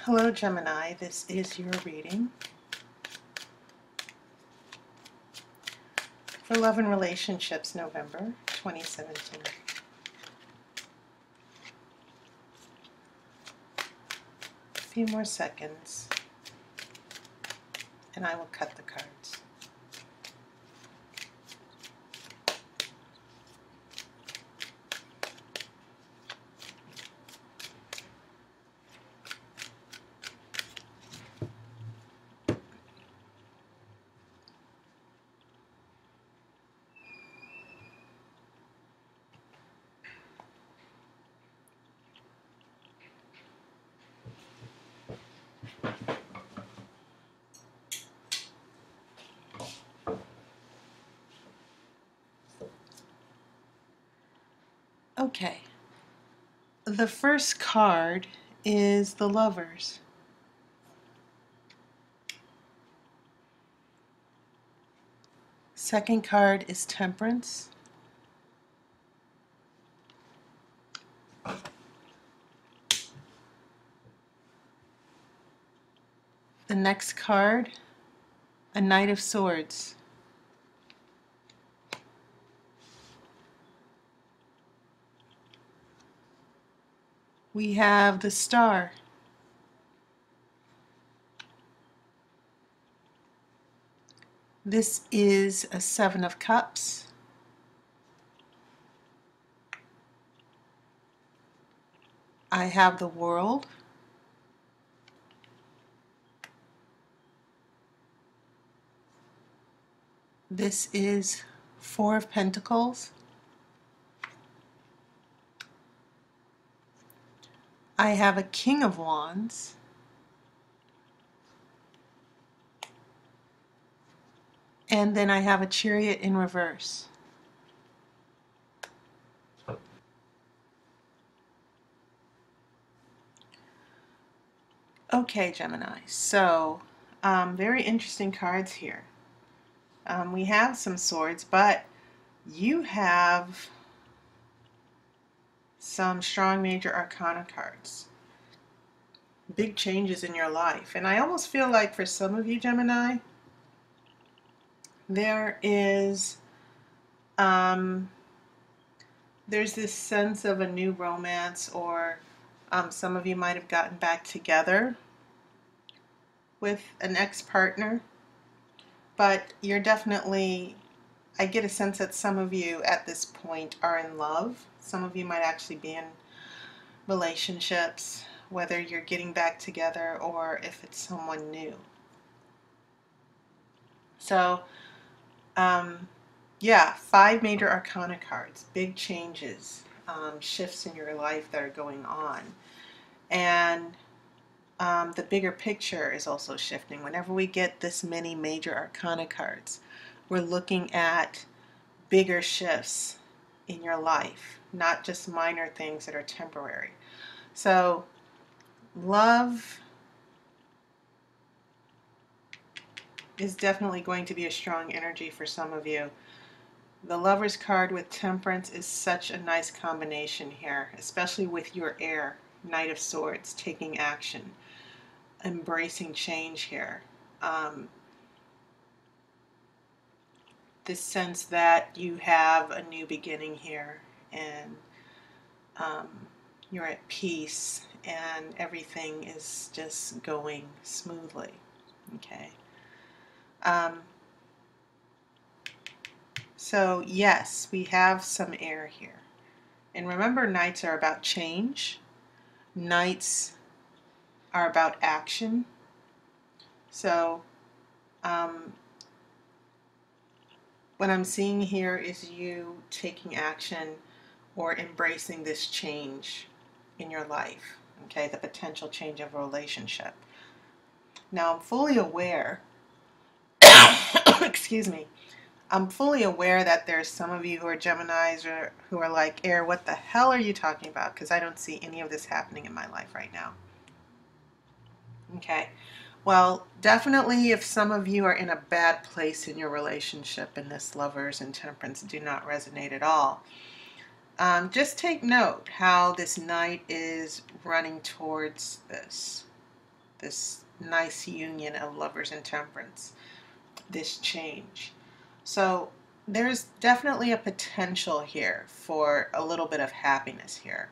Hello Gemini, this is your reading for love and relationships, November 2017. A few more seconds and I will cut the cards. Okay, the first card is the Lovers. Second card is Temperance. The next card, a Knight of Swords. We have the Star. This is a Seven of Cups. I have the World. This is Four of Pentacles. I have a King of Wands. And then I have a Chariot in reverse. Okay, Gemini, so very interesting cards here. We have some swords, but you have some strong major arcana cards. Big changes in your life. And I almost feel like for some of you, Gemini, there is there's this sense of a new romance, or some of you might have gotten back together with an ex-partner, but you're definitely, I get a sense that some of you at this point are in love. Some of you might actually be in relationships, whether you're getting back together or if it's someone new. So, yeah, 5 major arcana cards, big changes, shifts in your life that are going on. And the bigger picture is also shifting. Whenever we get this many major arcana cards, we're looking at bigger shifts in your life, not just minor things that are temporary. So, love is definitely going to be a strong energy for some of you. The Lover's card with Temperance is such a nice combination here, especially with your Aire, Knight of Swords, taking action, embracing change here. This sense that you have a new beginning here, and you're at peace and everything is just going smoothly. Okay. So yes, we have some Aire here. And remember, Knights are about change. Knights are about action. So what I'm seeing here is you taking action or embracing this change in your life, okay, the potential change of a relationship. Now I'm fully aware, excuse me, I'm fully aware that there's some of you who are Geminis or who are like, Aire, what the hell are you talking about? Because I don't see any of this happening in my life right now. Okay. Well, definitely if some of you are in a bad place in your relationship and this Lovers and Temperance do not resonate at all, just take note how this Knight is running towards this. this nice union of Lovers and Temperance, this change. So there's definitely a potential here for a little bit of happiness here.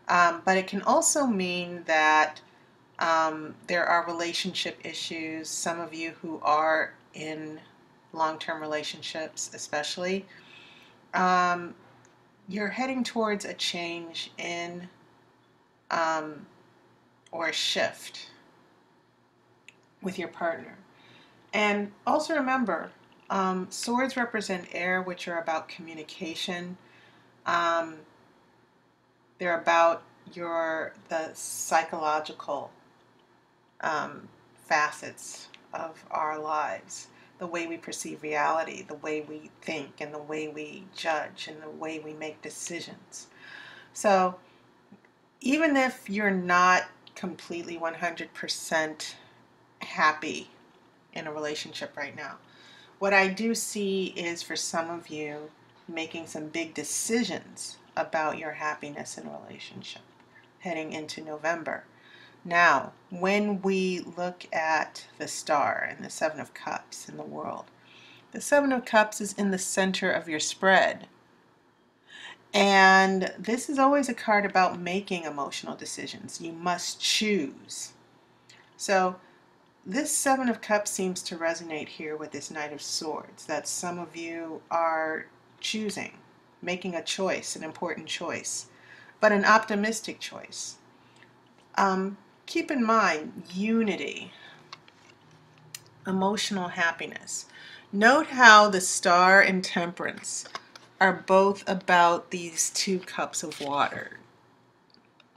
But it can also mean that there are relationship issues. Some of you who are in long-term relationships especially, you're heading towards a change in or a shift with your partner. And also remember, swords represent air, which are about communication. They're about the psychological facets of our lives, the way we perceive reality, the way we think, and the way we judge, and the way we make decisions. So even if you're not completely 100% happy in a relationship right now, what I do see is for some of you making some big decisions about your happiness in a relationship heading into November. Now, when we look at the star and the Seven of Cups in the world, the Seven of Cups is in the center of your spread. And this is always a card about making emotional decisions. You must choose. So this Seven of Cups seems to resonate here with this Knight of Swords, that some of you are choosing, making a choice, an important choice, but an optimistic choice. Keep in mind, unity, emotional happiness. Note how the Star and Temperance are both about these two cups of water,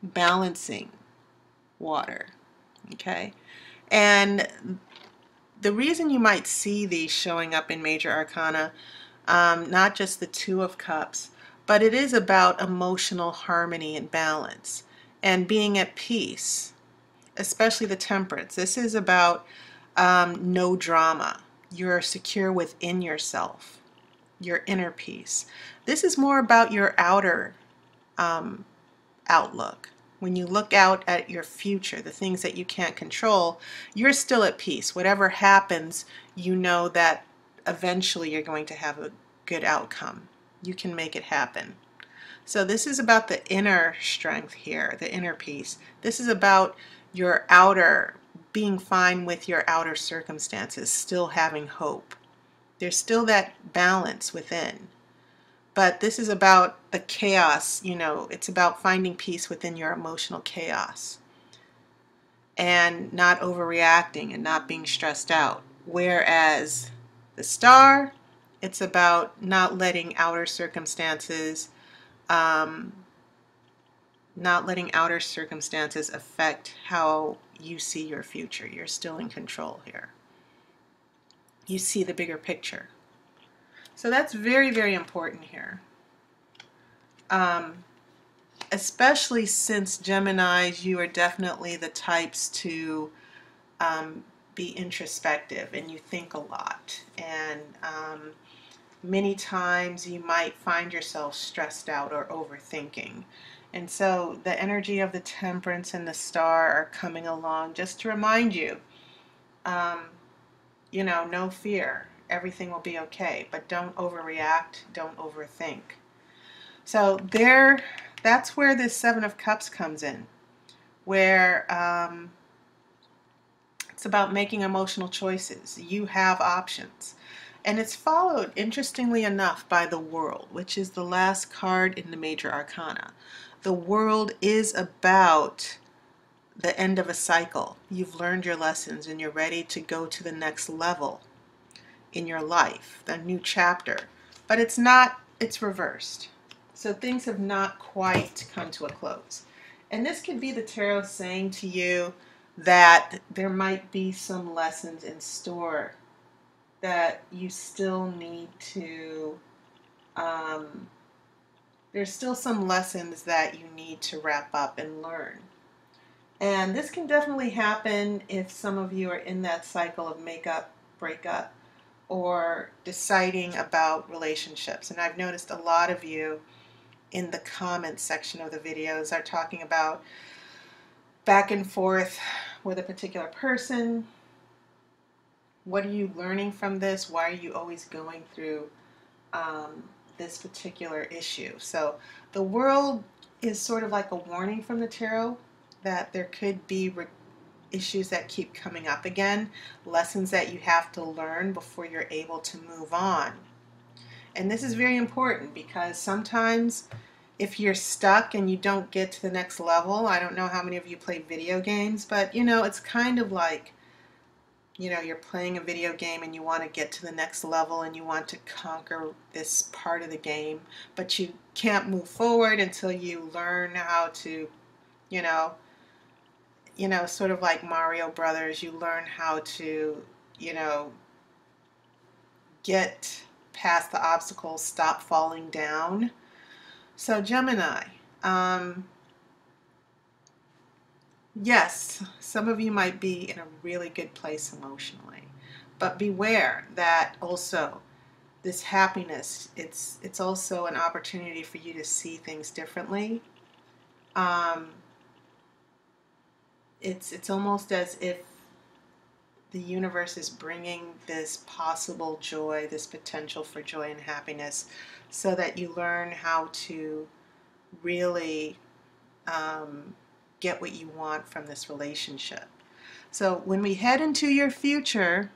balancing water, okay? And the reason you might see these showing up in major arcana, not just the Two of Cups, but it is about emotional harmony and balance and being at peace, especially the Temperance. This is about no drama. You're secure within yourself, your inner peace. This is more about your outer outlook. When you look out at your future, the things that you can't control, you're still at peace. Whatever happens, you know that eventually you're going to have a good outcome. You can make it happen. So this is about the inner strength here, the inner peace. This is about your outer, being fine with your outer circumstances, still having hope. There's still that balance within. But this is about the chaos, it's about finding peace within your emotional chaos and not overreacting and not being stressed out. Whereas the Star, it's about not letting outer circumstances affect how you see your future. You're still in control here. You see the bigger picture. So that's very, very important here. Especially since Geminis, you are definitely the types to be introspective and you think a lot. And many times you might find yourself stressed out or overthinking. And so the energy of the Temperance and the Star are coming along just to remind you, no fear. Everything will be okay, but don't overreact, don't overthink. So that's where this Seven of Cups comes in, where it's about making emotional choices. You have options. And it's followed, interestingly enough, by the World, which is the last card in the major arcana. The World is about the end of a cycle. You've learned your lessons and you're ready to go to the next level in your life, the new chapter. But it's reversed. So things have not quite come to a close. And this could be the tarot saying to you that there might be some lessons in store that you still need to, there's still some lessons that you need to wrap up and learn. And this can definitely happen if some of you are in that cycle of makeup, breakup, or deciding about relationships. And I've noticed a lot of you in the comments section of the videos are talking about, back and forth with a particular person. What are you learning from this? Why are you always going through this particular issue? So the world is sort of like a warning from the tarot that there could be issues that keep coming up again, lessons that you have to learn before you're able to move on. And this is very important because sometimes if you're stuck and you don't get to the next level, I don't know how many of you play video games, but it's kind of like, you're playing a video game and you want to get to the next level and you want to conquer this part of the game, but you can't move forward until you learn how to, sort of like Mario Brothers, you learn how to, get past the obstacles, stop falling down. So Gemini, yes, some of you might be in a really good place emotionally, but beware that also this happiness, it's also an opportunity for you to see things differently. It's almost as if the universe is bringing this possible joy, this potential for joy and happiness, so that you learn how to really get what you want from this relationship. So when we head into your future,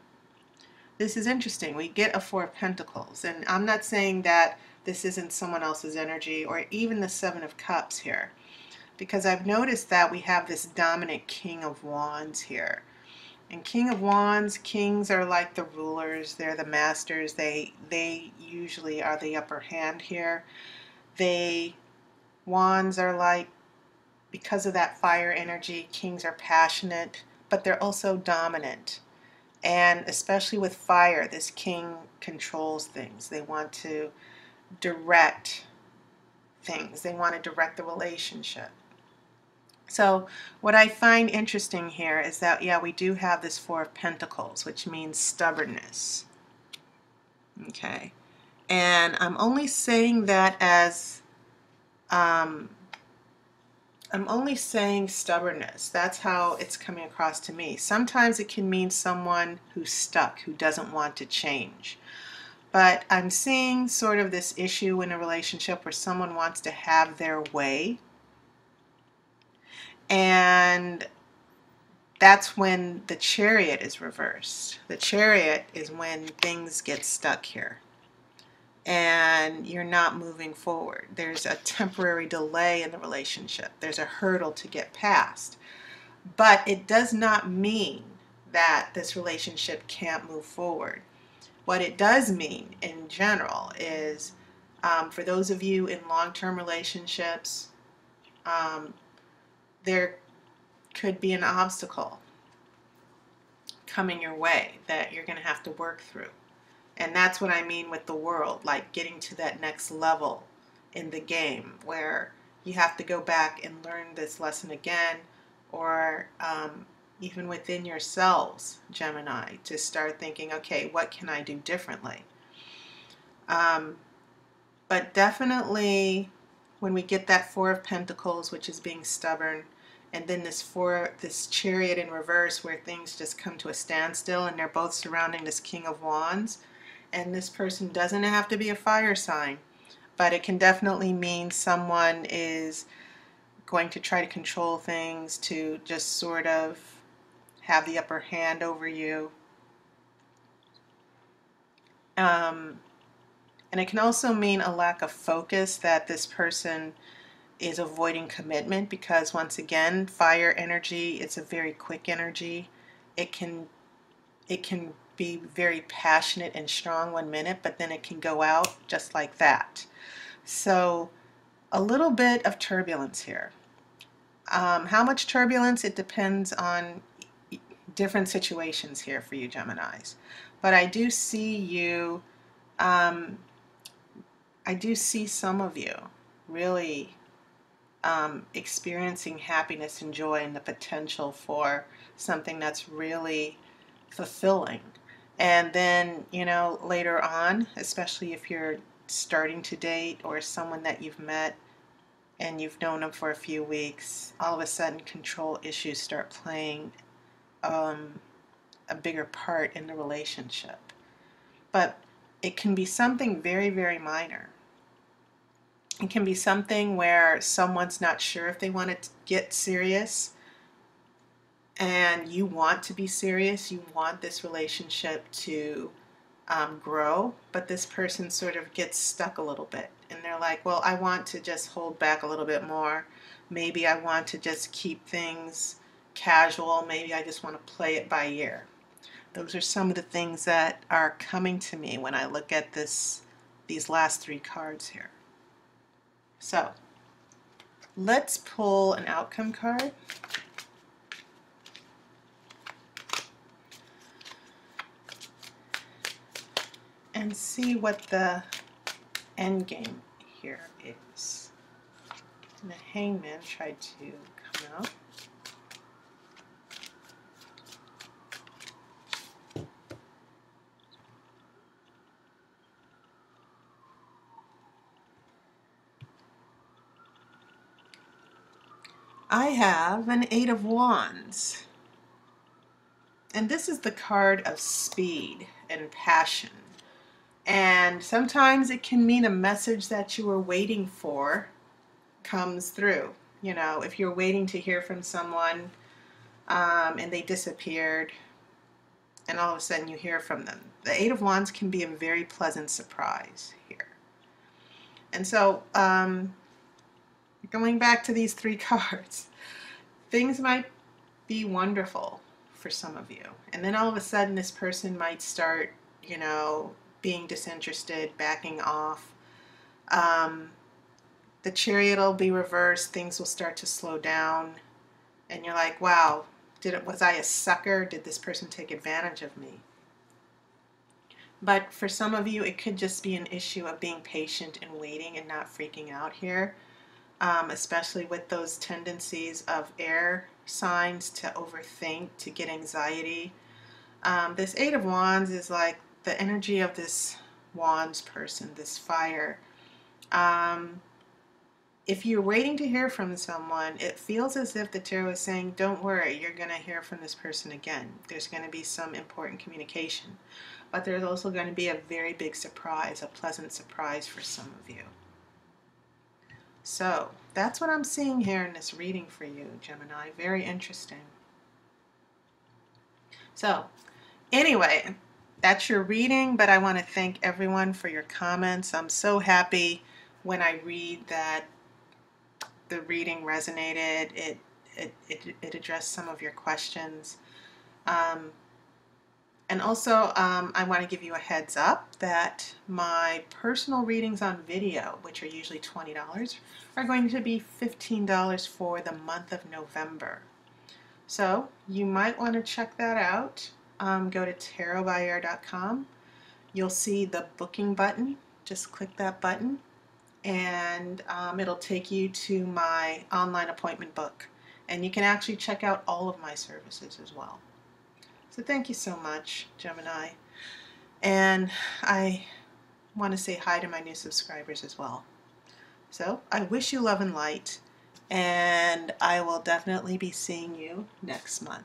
this is interesting. We get a Four of Pentacles, and I'm not saying that this isn't someone else's energy or even the Seven of Cups here, because I've noticed that we have this dominant King of Wands here. And King of Wands, kings are like the rulers, they're the masters, they usually are the upper hand here. Wands are like, because of that fire energy, kings are passionate, but they're also dominant. And especially with fire, this king controls things. They want to direct things. They want to direct the relationship. So what I find interesting here is that, yeah, we do have this Four of Pentacles, which means stubbornness. Okay. And I'm only saying that as, I'm only saying stubbornness. That's how it's coming across to me. Sometimes it can mean someone who's stuck, who doesn't want to change. But I'm seeing sort of this issue in a relationship where someone wants to have their way. And that's when the Chariot is reversed. The Chariot is when things get stuck here and you're not moving forward. There's a temporary delay in the relationship. There's a hurdle to get past. But it does not mean that this relationship can't move forward. What it does mean in general is, for those of you in long-term relationships, there could be an obstacle coming your way that you're going to have to work through. And that's what I mean with the world, like getting to that next level in the game where you have to go back and learn this lesson again, or even within yourselves, Gemini, to start thinking, okay, what can I do differently? But definitely when we get that Four of Pentacles, which is being stubborn, and then this Chariot in reverse where things just come to a standstill and they're both surrounding this King of Wands, and this person doesn't have to be a fire sign, but it can definitely mean someone is going to try to control things, to just sort of have the upper hand over you. And it can also mean a lack of focus, that this person is avoiding commitment, because once again, fire energy, it's a very quick energy. It can be very passionate and strong 1 minute, but then it can go out just like that. So a little bit of turbulence here. How much turbulence? It depends on different situations here for you Geminis. But I do see you, I do see some of you really experiencing happiness and joy and the potential for something that's really fulfilling. And then, later on, especially if you're starting to date or someone that you've met and you've known them for a few weeks, all of a sudden control issues start playing a bigger part in the relationship. But it can be something very, very minor. It can be something where someone's not sure if they want to get serious, and you want to be serious. You want this relationship to grow, but this person sort of gets stuck a little bit. And they're like, well, I want to just hold back a little bit more. Maybe I want to just keep things casual. Maybe I just want to play it by ear. Those are some of the things that are coming to me when I look at these last 3 cards here. So let's pull an outcome card. And see what the end game here is. And the Hangman tried to come out. I have an 8 of Wands. And this is the card of speed and passion. And sometimes it can mean a message that you were waiting for comes through. You know, if you're waiting to hear from someone and they disappeared, and all of a sudden you hear from them. The 8 of Wands can be a very pleasant surprise here. And so, going back to these 3 cards, things might be wonderful for some of you. And then all of a sudden this person might start, you know, being disinterested, backing off. The Chariot will be reversed, things will start to slow down, and you're like, wow, was I a sucker? Did this person take advantage of me? But for some of you, it could just be an issue of being patient and waiting and not freaking out here, especially with those tendencies of air signs to overthink, to get anxiety. This 8 of Wands is like the energy of this Wands person, this fire. If you're waiting to hear from someone, it feels as if the tarot is saying, don't worry, you're going to hear from this person again. There's going to be some important communication. But there's also going to be a very big surprise, a pleasant surprise for some of you. So that's what I'm seeing here in this reading for you, Gemini. Very interesting. So anyway, that's your reading, but I want to thank everyone for your comments. I'm so happy when I read that the reading resonated. It addressed some of your questions. And also, I want to give you a heads up that my personal readings on video, which are usually $20, are going to be $15 for the month of November. So you might want to check that out. Go to tarotbyaire.com. You'll see the booking button. Just click that button, and it'll take you to my online appointment book. And you can actually check out all of my services as well. So thank you so much, Gemini. And I want to say hi to my new subscribers as well. So I wish you love and light, and I will definitely be seeing you next month.